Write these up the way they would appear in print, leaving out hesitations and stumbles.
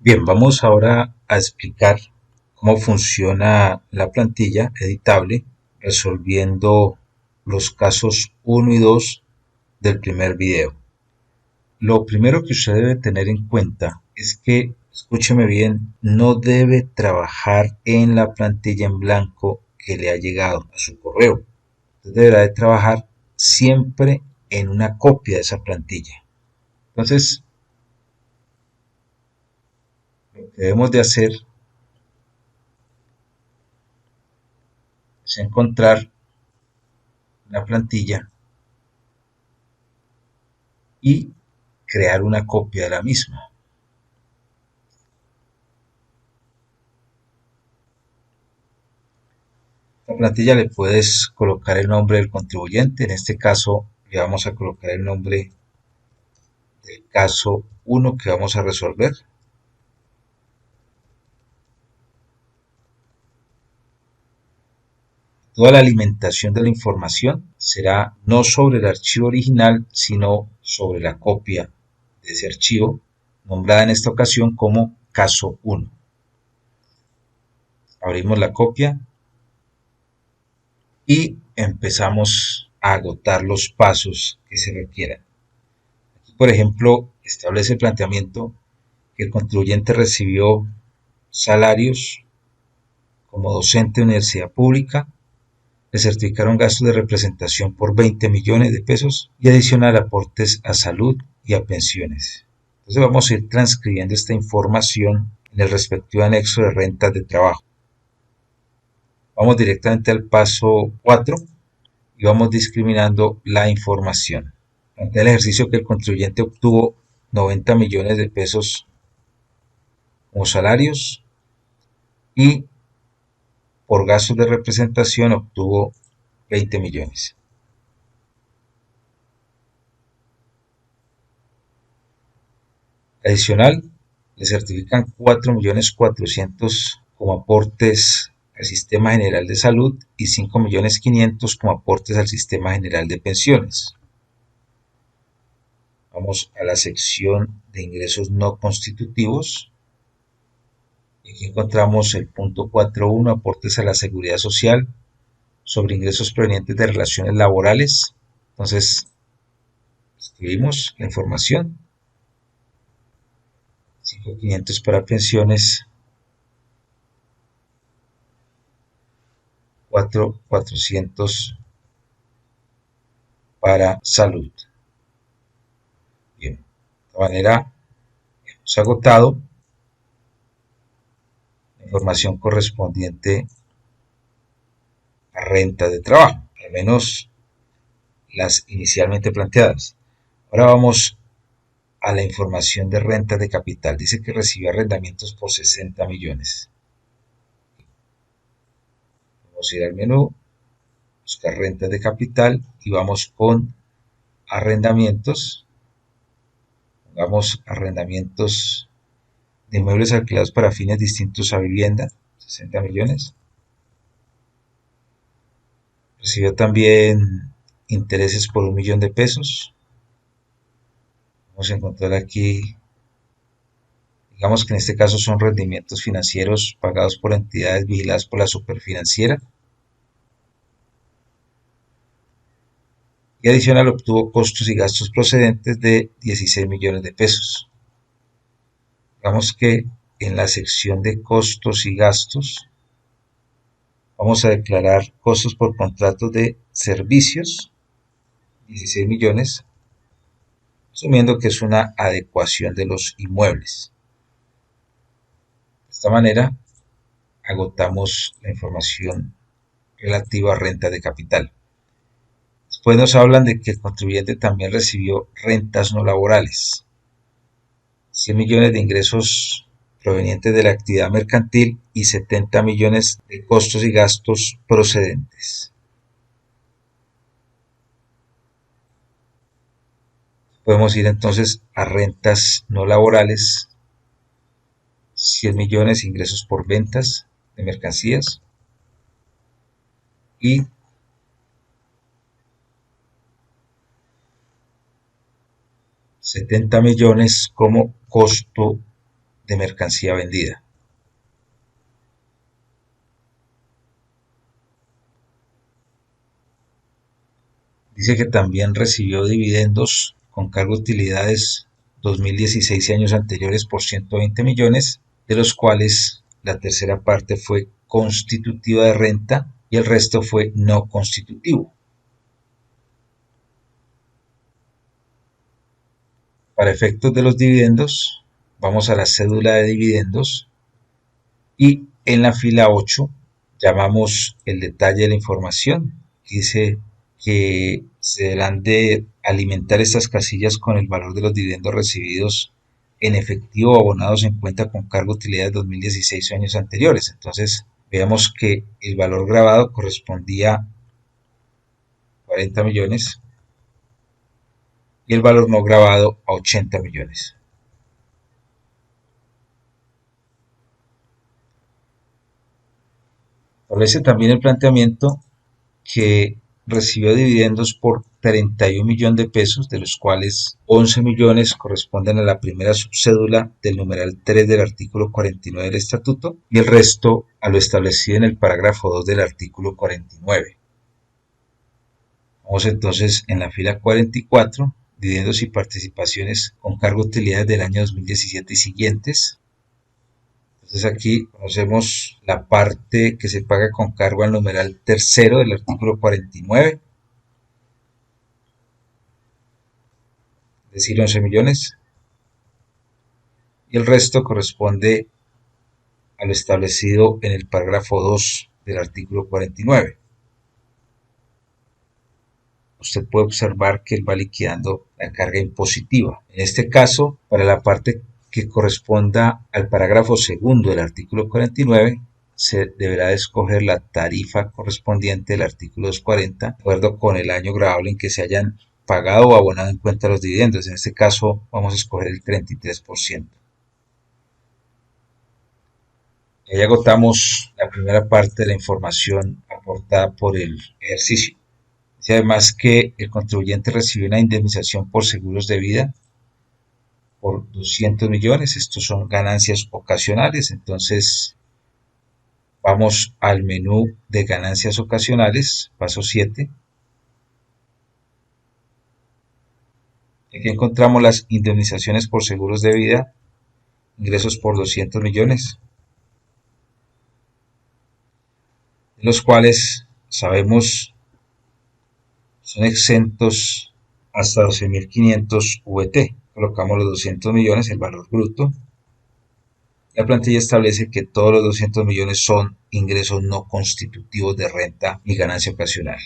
Bien, vamos ahora a explicar cómo funciona la plantilla editable resolviendo los casos 1 y 2 del primer video. Lo primero que usted debe tener en cuenta es que, escúcheme bien, no debe trabajar en la plantilla en blanco que le ha llegado a su correo. Usted deberá de trabajar siempre en una copia de esa plantilla. Entonces, lo que debemos de hacer es encontrar la plantilla y crear una copia de la misma. A la plantilla le puedes colocar el nombre del contribuyente, en este caso le vamos a colocar el nombre del caso 1 que vamos a resolver. Toda la alimentación de la información será no sobre el archivo original, sino sobre la copia de ese archivo, nombrada en esta ocasión como caso 1. Abrimos la copia y empezamos a agotar los pasos que se requieran. Aquí, por ejemplo, establece el planteamiento que el contribuyente recibió salarios como docente de universidad pública, le certificaron gastos de representación por 20 millones de pesos y adicional aportes a salud y a pensiones. Entonces vamos a ir transcribiendo esta información en el respectivo anexo de rentas de trabajo. Vamos directamente al paso 4 y vamos discriminando la información. Ante el ejercicio que el contribuyente obtuvo 90 millones de pesos como salarios y por gastos de representación obtuvo 20 millones. Adicional, le certifican 4.400.000 como aportes al Sistema General de Salud y 5.500.000 como aportes al Sistema General de Pensiones. Vamos a la sección de ingresos no constitutivos. Aquí encontramos el punto 4.1, aportes a la seguridad social sobre ingresos provenientes de relaciones laborales. Entonces, escribimos la información. 5.500 para pensiones, 4.400 para salud. Bien, de esta manera hemos agotado la información correspondiente a renta de trabajo, al menos las inicialmente planteadas. Ahora vamos a la información de renta de capital. Dice que recibió arrendamientos por 60 millones. Vamos a ir al menú, buscar rentas de capital y vamos con arrendamientos. Pongamos arrendamientos de inmuebles alquilados para fines distintos a vivienda, 60 millones. Recibió también intereses por 1 millón de pesos. Vamos a encontrar aquí, digamos que en este caso son rendimientos financieros pagados por entidades vigiladas por la superfinanciera. Y adicional obtuvo costos y gastos procedentes de 16 millones de pesos. Digamos que en la sección de costos y gastos vamos a declarar costos por contratos de servicios, 16 millones, asumiendo que es una adecuación de los inmuebles. De esta manera agotamos la información relativa a renta de capital. Después nos hablan de que el contribuyente también recibió rentas no laborales, 100 millones de ingresos provenientes de la actividad mercantil y 70 millones de costos y gastos procedentes. Podemos ir entonces a rentas no laborales, 100 millones ingresos por ventas de mercancías y 70 millones como costo de mercancía vendida. Dice que también recibió dividendos con cargo de utilidades 2016 y años anteriores por 120 millones, de los cuales la tercera parte fue constitutiva de renta y el resto fue no constitutivo. Para efectos de los dividendos, vamos a la cédula de dividendos y en la fila 8 llamamos el detalle de la información. Dice que se deberán de alimentar estas casillas con el valor de los dividendos recibidos en efectivo o abonados en cuenta con cargo de utilidades 2016 o años anteriores. Entonces, veamos que el valor grabado correspondía a 40 millones y el valor no grabado a 80 millones. Establece también el planteamiento que recibió dividendos por 31 millones de pesos, de los cuales 11 millones corresponden a la primera subcédula del numeral 3 del artículo 49 del estatuto y el resto a lo establecido en el parágrafo 2 del artículo 49. Vamos entonces en la fila 44, dividendos y participaciones con cargo de utilidades del año 2017 y siguientes. Entonces aquí conocemos la parte que se paga con cargo al numeral tercero del artículo 49, es decir, 11 millones, y el resto corresponde a lo establecido en el parágrafo 2 del artículo 49. Usted puede observar que él va liquidando la carga impositiva. En este caso, para la parte que corresponda al parágrafo segundo del artículo 49, se deberá escoger la tarifa correspondiente del artículo 240, de acuerdo con el año grabable en que se hayan pagado o abonado en cuenta los dividendos. En este caso, vamos a escoger el 33%. Ya agotamos la primera parte de la información aportada por el ejercicio. Dice además que el contribuyente recibió una indemnización por seguros de vida por 200 millones. Estos son ganancias ocasionales. Entonces vamos al menú de ganancias ocasionales, paso 7. Aquí encontramos las indemnizaciones por seguros de vida, ingresos por 200 millones, de los cuales sabemos son exentos hasta 12.500 VT. Colocamos los 200 millones, el valor bruto. La plantilla establece que todos los 200 millones son ingresos no constitutivos de renta y ganancia ocasional.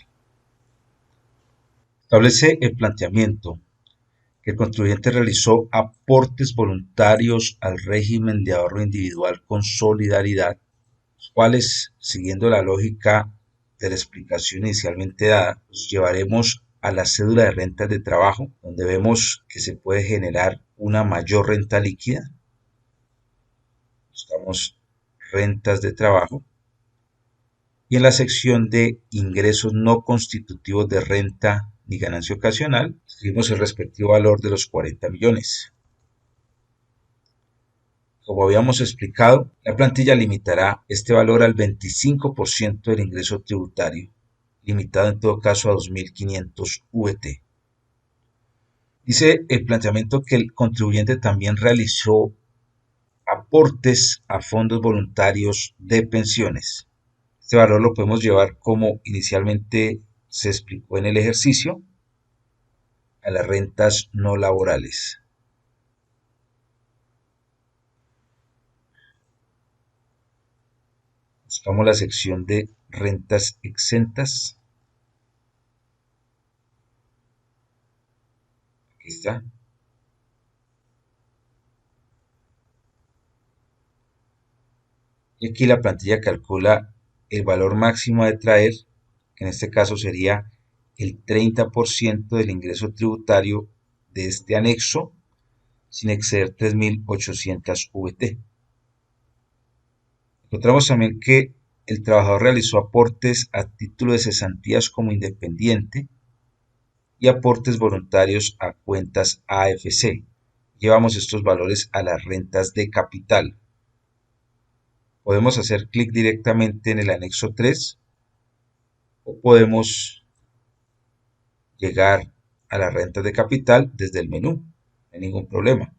Establece el planteamiento que el contribuyente realizó aportes voluntarios al régimen de ahorro individual con solidaridad, los cuales, siguiendo la lógica de la explicación inicialmente dada, los llevaremos a la cédula de rentas de trabajo, donde vemos que se puede generar una mayor renta líquida. Buscamos rentas de trabajo y en la sección de ingresos no constitutivos de renta ni ganancia ocasional escribimos el respectivo valor de los 40 millones. Como habíamos explicado, la plantilla limitará este valor al 25% del ingreso tributario, limitado en todo caso a 2.500 VT. Dice el planteamiento que el contribuyente también realizó aportes a fondos voluntarios de pensiones. Este valor lo podemos llevar, como inicialmente se explicó en el ejercicio, a las rentas no laborales. Buscamos la sección de rentas exentas. Aquí está. Y aquí la plantilla calcula el valor máximo a detraer, que en este caso sería el 30% del ingreso tributario de este anexo, sin exceder 3.800 VT. Encontramos también que el trabajador realizó aportes a título de cesantías como independiente y aportes voluntarios a cuentas AFC. llevamos estos valores a las rentas de capital. Podemos hacer clic directamente en el anexo 3 o podemos llegar a las rentas de capital desde el menú, no hay ningún problema.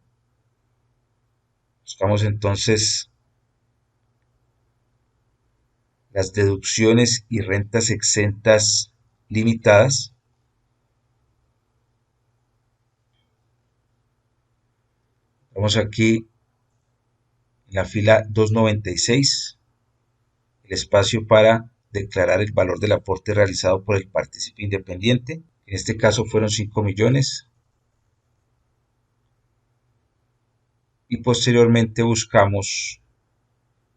Buscamos entonces las deducciones y rentas exentas limitadas. Vamos aquí en la fila 296, el espacio para declarar el valor del aporte realizado por el partícipe independiente. En este caso fueron 5 millones. Y posteriormente buscamos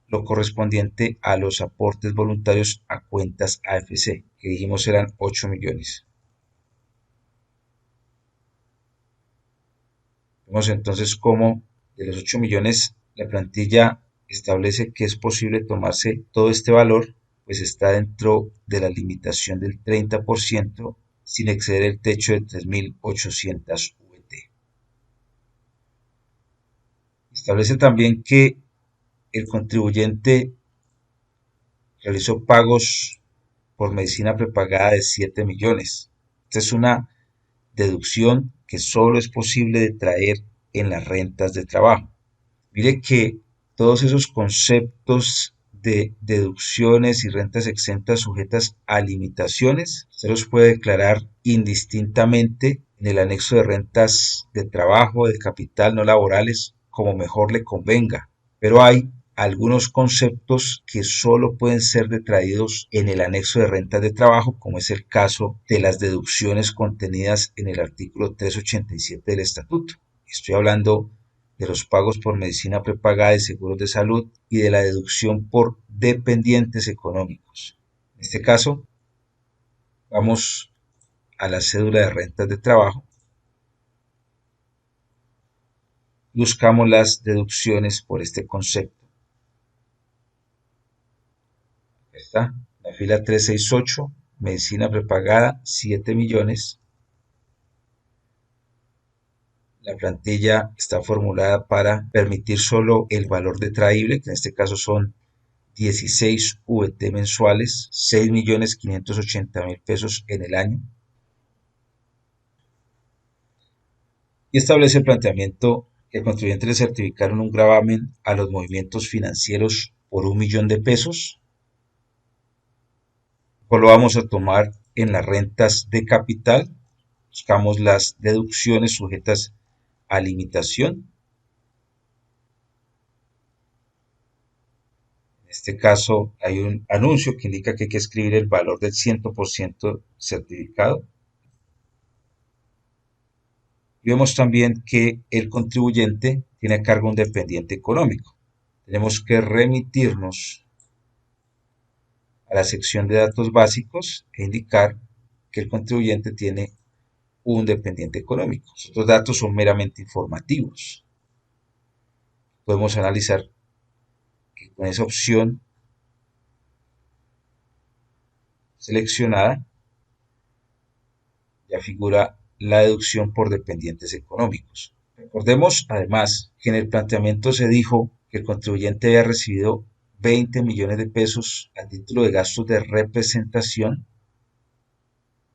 lo correspondiente a los aportes voluntarios a cuentas AFC, que dijimos eran 8 millones. Vemos entonces cómo de los 8 millones la plantilla establece que es posible tomarse todo este valor, pues está dentro de la limitación del 30% sin exceder el techo de 3.800 VT. Establece también que el contribuyente realizó pagos por medicina prepagada de 7 millones. Esta es una deducción que solo es posible de traer en las rentas de trabajo. Mire que todos esos conceptos de deducciones y rentas exentas sujetas a limitaciones, usted los puede declarar indistintamente en el anexo de rentas de trabajo, de capital no laborales, como mejor le convenga. Pero hay algunos conceptos que solo pueden ser detraídos en el anexo de rentas de trabajo, como es el caso de las deducciones contenidas en el artículo 387 del estatuto. Estoy hablando de los pagos por medicina prepagada de seguros de salud y de la deducción por dependientes económicos. En este caso, vamos a la cédula de rentas de trabajo. Buscamos las deducciones por este concepto. Está la fila 368, medicina prepagada, 7 millones. La plantilla está formulada para permitir solo el valor detraíble, que en este caso son 16 VT mensuales, 6.580.000 pesos en el año. Y establece el planteamiento que al contribuyente le certificaron un gravamen a los movimientos financieros por 1 millón de pesos. Pues lo vamos a tomar en las rentas de capital. Buscamos las deducciones sujetas a limitación. En este caso hay un anuncio que indica que hay que escribir el valor del 100% certificado. Y vemos también que el contribuyente tiene a cargo un dependiente económico. Tenemos que remitirnos a la sección de datos básicos e indicar que el contribuyente tiene un dependiente económico. Estos datos son meramente informativos. Podemos analizar que con esa opción seleccionada ya figura la deducción por dependientes económicos. Recordemos además que en el planteamiento se dijo que el contribuyente había recibido 20 millones de pesos a título de gastos de representación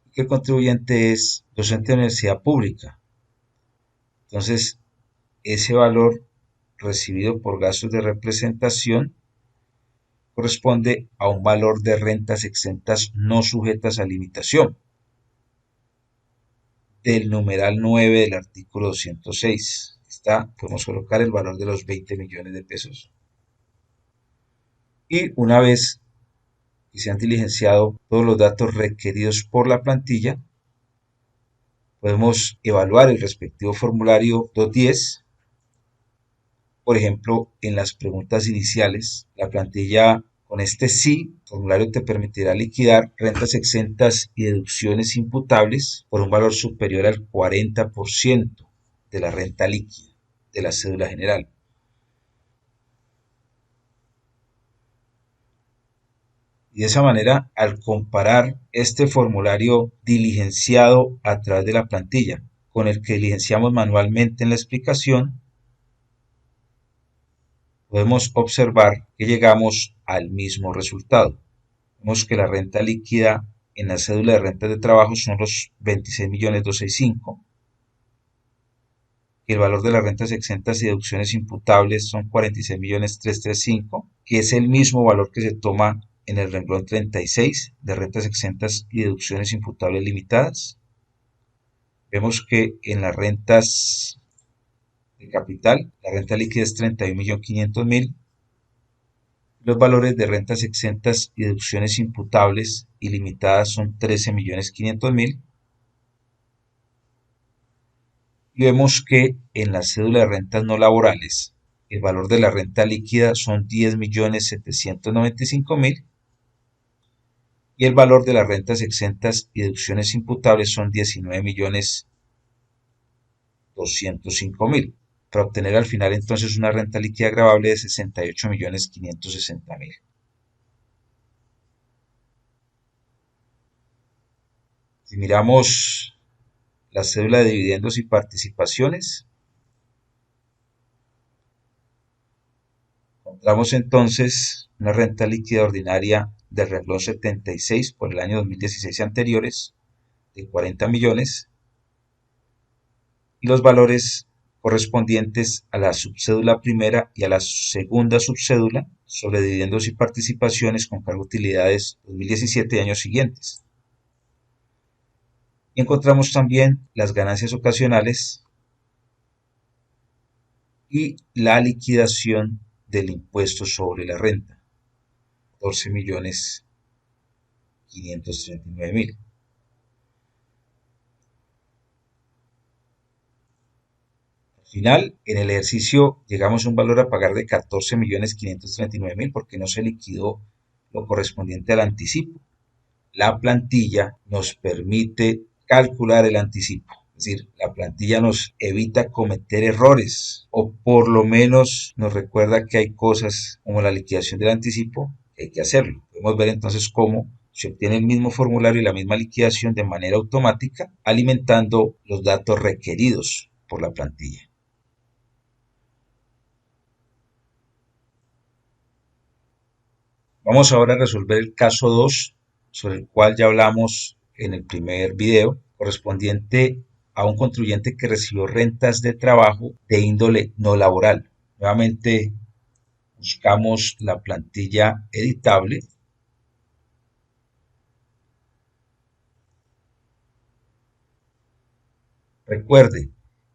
y que el contribuyente es docente de universidad pública. Entonces, ese valor recibido por gastos de representación corresponde a un valor de rentas exentas no sujetas a limitación del numeral 9 del artículo 206. Podemos colocar el valor de los 20 millones de pesos. Y una vez que se han diligenciado todos los datos requeridos por la plantilla, podemos evaluar el respectivo formulario 210. Por ejemplo, en las preguntas iniciales, la plantilla con este sí, formulario te permitirá liquidar rentas exentas y deducciones imputables por un valor superior al 40% de la renta líquida de la cédula general. Y de esa manera, al comparar este formulario diligenciado a través de la plantilla con el que diligenciamos manualmente en la explicación, podemos observar que llegamos al mismo resultado. Vemos que la renta líquida en la cédula de rentas de trabajo son los 26.265.000, que el valor de las rentas exentas y deducciones imputables son 46.335.000, que es el mismo valor que se toma en el renglón 36 de rentas exentas y deducciones imputables limitadas. Vemos que en las rentas de capital, la renta líquida es 31.500.000. Los valores de rentas exentas y deducciones imputables ilimitadas son 13.500.000. Y vemos que en la cédula de rentas no laborales, el valor de la renta líquida son 10.795.000 y el valor de las rentas exentas y deducciones imputables son 19.205.000, para obtener al final entonces una renta líquida gravable de 68.560.000. Si miramos la cédula de dividendos y participaciones, encontramos entonces una renta líquida ordinaria del renglón 76 por el año 2016 y anteriores de 40 millones y los valores correspondientes a la subcédula primera y a la segunda subcédula sobre dividendos y participaciones con cargo a utilidades 2017 y años siguientes. Y encontramos también las ganancias ocasionales y la liquidación del impuesto sobre la renta, 14.539.000. Al final, en el ejercicio llegamos a un valor a pagar de 14.539.000 porque no se liquidó lo correspondiente al anticipo. La plantilla nos permite calcular el anticipo. Es decir, la plantilla nos evita cometer errores o por lo menos nos recuerda que hay cosas como la liquidación del anticipo que hay que hacerlo. Podemos ver entonces cómo se obtiene el mismo formulario y la misma liquidación de manera automática alimentando los datos requeridos por la plantilla. Vamos ahora a resolver el caso 2, sobre el cual ya hablamos en el primer video, correspondiente a un contribuyente que recibió rentas de trabajo de índole no laboral. Nuevamente buscamos la plantilla editable. Recuerde,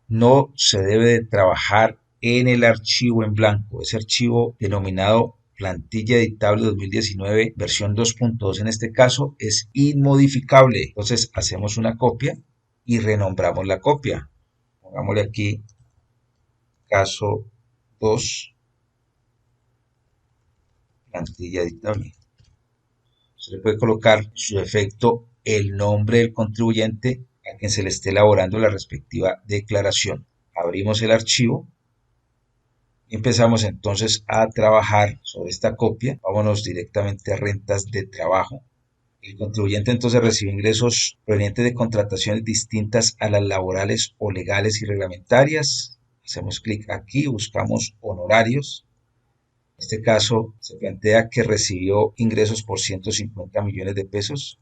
no se debe de trabajar en el archivo en blanco. Ese archivo denominado plantilla editable 2019 versión 2.2 en este caso es inmodificable. Entonces hacemos una copia y renombramos la copia. Pongámosle aquí caso 2 plantilla editable. Se le puede colocar su efecto el nombre del contribuyente a quien se le esté elaborando la respectiva declaración. Abrimos el archivo y empezamos entonces a trabajar sobre esta copia. Vámonos directamente a rentas de trabajo. El contribuyente entonces recibe ingresos provenientes de contrataciones distintas a las laborales o legales y reglamentarias. Hacemos clic aquí, buscamos honorarios. En este caso se plantea que recibió ingresos por 150 millones de pesos.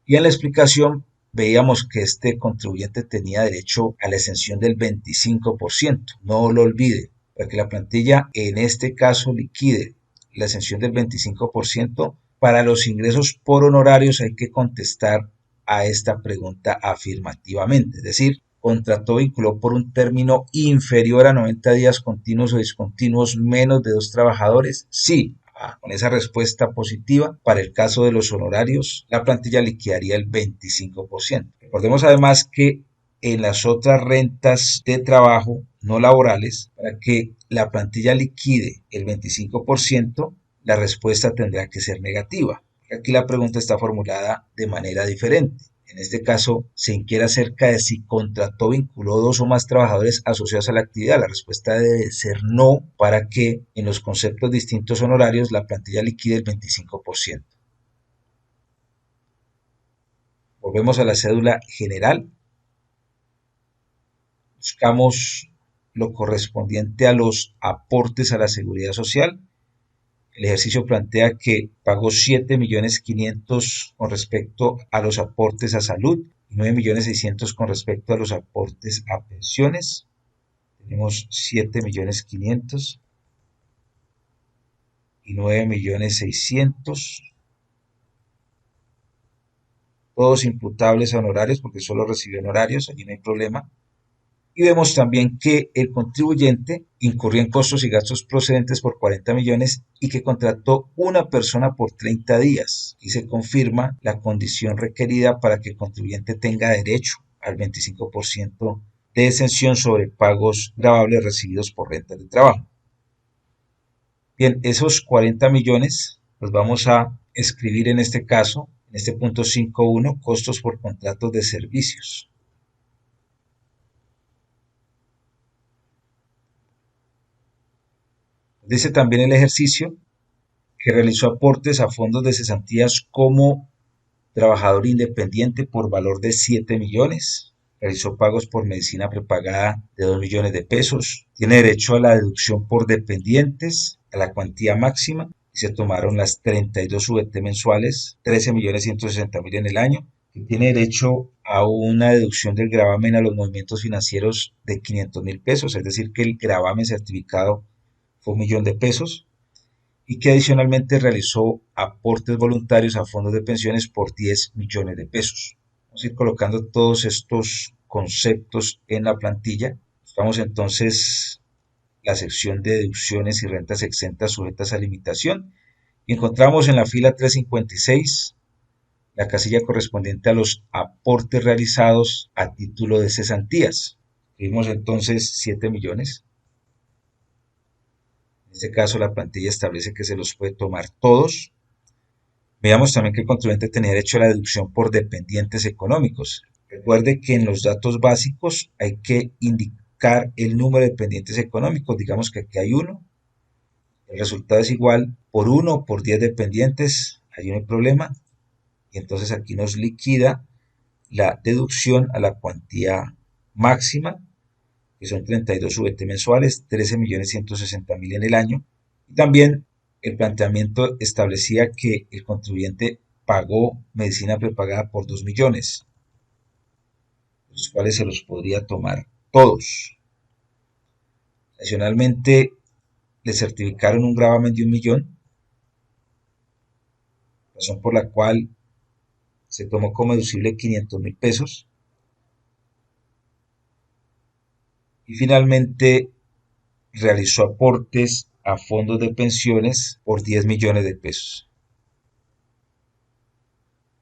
Y en la explicación veíamos que este contribuyente tenía derecho a la exención del 25%. No lo olvide, para que la plantilla en este caso liquide la exención del 25%, para los ingresos por honorarios hay que contestar a esta pregunta afirmativamente, es decir, contrató vinculó por un término inferior a 90 días continuos o discontinuos menos de 2 trabajadores, sí. Con esa respuesta positiva, para el caso de los honorarios, la plantilla liquidaría el 25%. Recordemos además que en las otras rentas de trabajo no laborales, para que la plantilla liquide el 25%, la respuesta tendrá que ser negativa. Aquí la pregunta está formulada de manera diferente. En este caso, se inquiere acerca de si contrató, vinculó 2 o más trabajadores asociados a la actividad. La respuesta debe ser no, para que en los conceptos distintos honorarios la plantilla liquide el 25%. Volvemos a la cédula general, buscamos lo correspondiente a los aportes a la seguridad social. El ejercicio plantea que pagó 7.500.000 con respecto a los aportes a salud y 9.600.000 con respecto a los aportes a pensiones. Tenemos 7.500.000 y 9.600.000, todos imputables a honorarios porque solo recibió honorarios, allí no hay problema. Y vemos también que el contribuyente incurrió en costos y gastos procedentes por 40 millones y que contrató una persona por 30 días. Y se confirma la condición requerida para que el contribuyente tenga derecho al 25% de exención sobre pagos gravables recibidos por rentas de trabajo. Bien, esos 40 millones los vamos a escribir en este caso, en este punto 5.1, costos por contratos de servicios. Dice también el ejercicio que realizó aportes a fondos de cesantías como trabajador independiente por valor de 7 millones, realizó pagos por medicina prepagada de 2 millones de pesos, tiene derecho a la deducción por dependientes a la cuantía máxima y se tomaron las 32 VT mensuales, 13.160.000 en el año, y tiene derecho a una deducción del gravamen a los movimientos financieros de 500.000 pesos, es decir, que el gravamen certificado fue 1 millón de pesos, y que adicionalmente realizó aportes voluntarios a fondos de pensiones por 10 millones de pesos. Vamos a ir colocando todos estos conceptos en la plantilla. Buscamos entonces la sección de deducciones y rentas exentas sujetas a limitación y encontramos en la fila 356 la casilla correspondiente a los aportes realizados a título de cesantías. Vimos entonces 7 millones. En este caso la plantilla establece que se los puede tomar todos. Veamos también que el contribuyente tenía derecho a la deducción por dependientes económicos. Recuerde que en los datos básicos hay que indicar el número de dependientes económicos. Digamos que aquí hay uno. El resultado es igual por 1 o por 10 dependientes. Ahí no hay problema. Y entonces aquí nos liquida la deducción a la cuantía máxima, que son 32 VT mensuales, 13.160.000 en el año. Y también el planteamiento establecía que el contribuyente pagó medicina prepagada por 2 millones, los cuales se los podría tomar todos. Adicionalmente, le certificaron un gravamen de 1 millón, razón por la cual se tomó como deducible 500.000 pesos. Y finalmente realizó aportes a fondos de pensiones por 10 millones de pesos,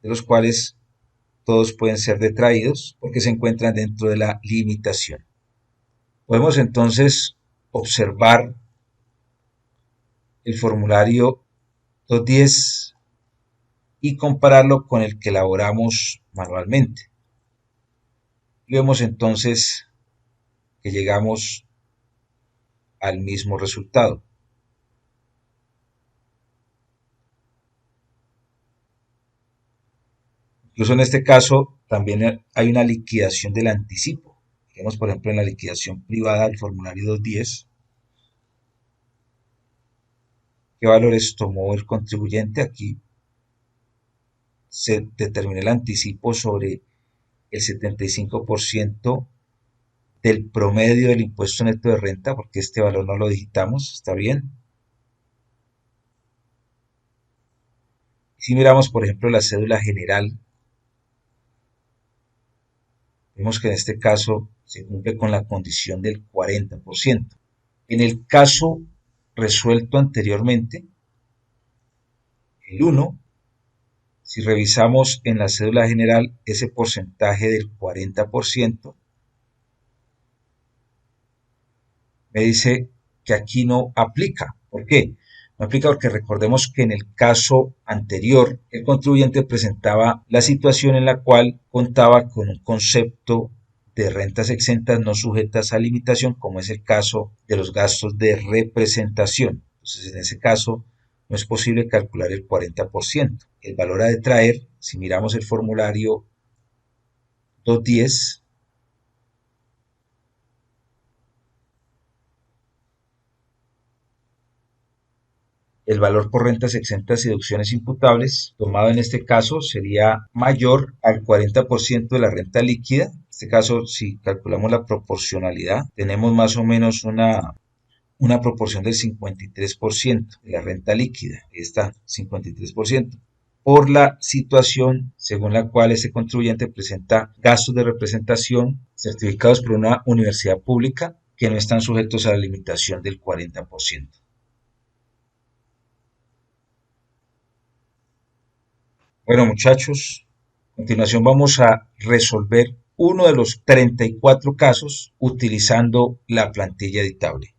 de los cuales todos pueden ser detraídos porque se encuentran dentro de la limitación. Podemos entonces observar el formulario 210 y compararlo con el que elaboramos manualmente. Y vemos entonces que llegamos al mismo resultado. Incluso en este caso también hay una liquidación del anticipo. Vemos por ejemplo en la liquidación privada del formulario 210 qué valores tomó el contribuyente. Aquí se determina el anticipo sobre el 75% del promedio del impuesto neto de renta, porque este valor no lo digitamos, está bien. Si miramos, por ejemplo, la cédula general, vemos que en este caso se cumple con la condición del 40%. En el caso resuelto anteriormente, el 1, si revisamos en la cédula general ese porcentaje del 40%, me dice que aquí no aplica. ¿Por qué? No aplica porque recordemos que en el caso anterior el contribuyente presentaba la situación en la cual contaba con un concepto de rentas exentas no sujetas a limitación, como es el caso de los gastos de representación. Entonces, en ese caso, no es posible calcular el 40%. El valor a detraer, si miramos el formulario 210. El valor por rentas exentas y deducciones imputables, tomado en este caso, sería mayor al 40% de la renta líquida. En este caso, si calculamos la proporcionalidad, tenemos más o menos una proporción del 53% de la renta líquida. Ahí está, 53%. Por la situación según la cual ese contribuyente presenta gastos de representación certificados por una universidad pública que no están sujetos a la limitación del 40%. Bueno, muchachos, a continuación vamos a resolver uno de los 34 casos utilizando la plantilla editable.